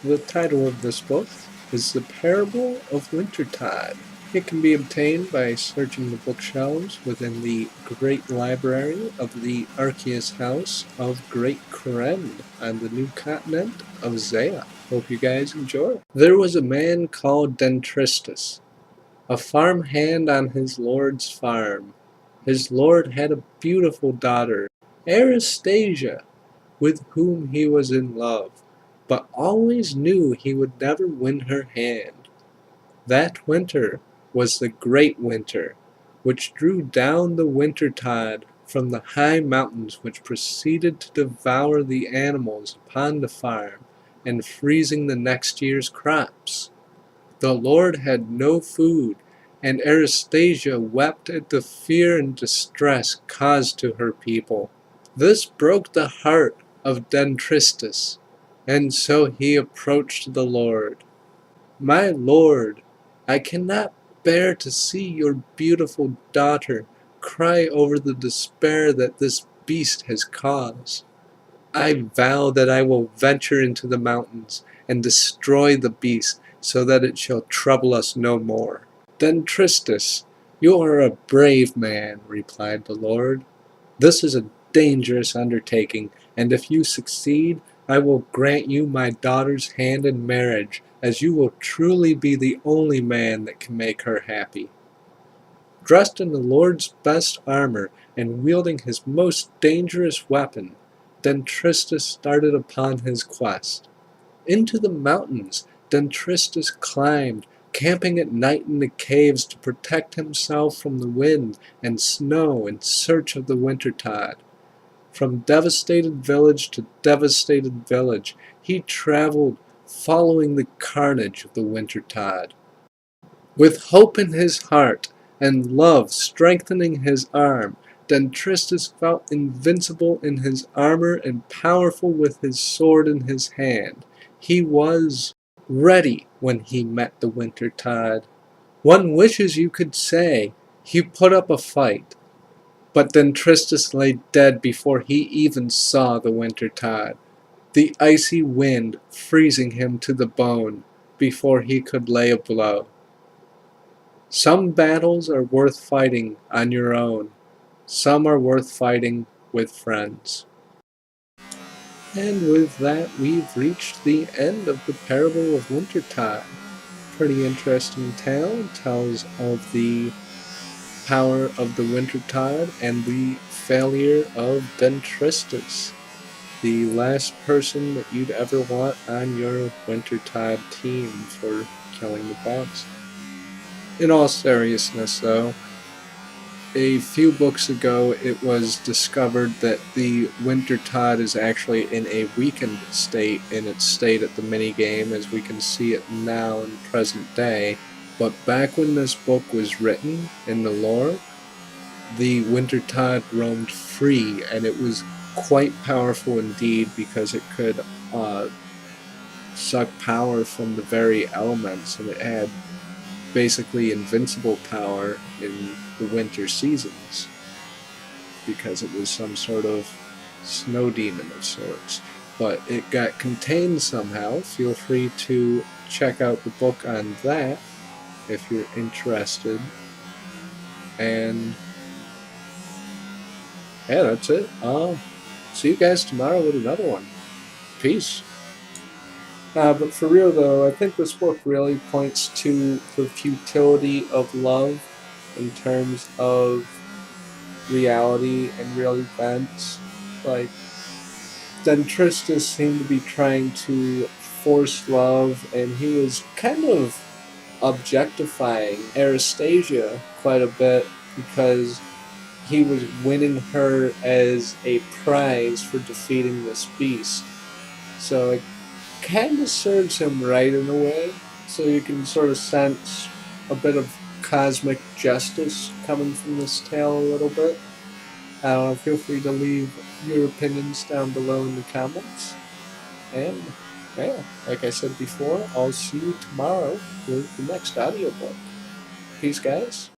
The title of this book is The Parable of Wintertodt. It can be obtained by searching the bookshelves within the Great Library of the Arceuus House of Great Kourend on the new continent of Zeah. Hope you guys enjoy. There was a man called Dentristus, a farmhand on his lord's farm. His lord had a beautiful daughter, Arceuus, with whom he was in love, but always knew he would never win her hand. That winter was the great winter, which drew down the Wintertodt from the high mountains, which proceeded to devour the animals upon the farm, and freezing the next year's crops. The Lord had no food, and Arceuus wept at the fear and distress caused to her people. This broke the heart of Dentristus, and so he approached the Lord. "My Lord, I cannot bear to see your beautiful daughter cry over the despair that this beast has caused. I vow that I will venture into the mountains and destroy the beast so that it shall trouble us no more." "Dentristus, you are a brave man," replied the Lord. "This is a dangerous undertaking, and if you succeed, I will grant you my daughter's hand in marriage, as you will truly be the only man that can make her happy." Dressed in the Lord's best armor and wielding his most dangerous weapon, Dentristus started upon his quest. Into the mountains Dentristus climbed, camping at night in the caves to protect himself from the wind and snow in search of the Wintertodt. From devastated village to devastated village, he traveled, following the carnage of the Wintertodt. With hope in his heart and love strengthening his arm, Dentristus felt invincible in his armor and powerful with his sword in his hand. He was ready when he met the Wintertodt. One wishes you could say he put up a fight. But Dentristus lay dead before he even saw the Wintertodt, the icy wind freezing him to the bone before he could lay a blow. Some battles are worth fighting on your own. Some are worth fighting with friends. And with that, we've reached the end of the Parable of Wintertodt. Pretty interesting tale. It tells of the power of the Wintertodt and the failure of Dentristus, the last person that you'd ever want on your Wintertodt team for killing the boss. In all seriousness though, a few books ago it was discovered that the Wintertodt is actually in a weakened state in its state at the minigame, as we can see it now in present day. But back when this book was written in the lore, the Wintertodt roamed free, and it was quite powerful indeed because it could suck power from the very elements, and it had basically invincible power in the winter seasons because it was some sort of snow demon of sorts. But it got contained somehow. Feel free to check out the book on that if you're interested. And yeah, that's it. See you guys tomorrow with another one. Peace. But for real though, I think this book really points to the futility of love in terms of reality and real events. Like, Dentristus seemed to be trying to force love, and he was kind of objectifying Arceuus quite a bit because he was winning her as a prize for defeating this beast. So it kind of serves him right in a way, so you can sort of sense a bit of cosmic justice coming from this tale a little bit. Feel free to leave your opinions down below in the comments. And yeah, like I said before, I'll see you tomorrow with the next audiobook. Peace, guys.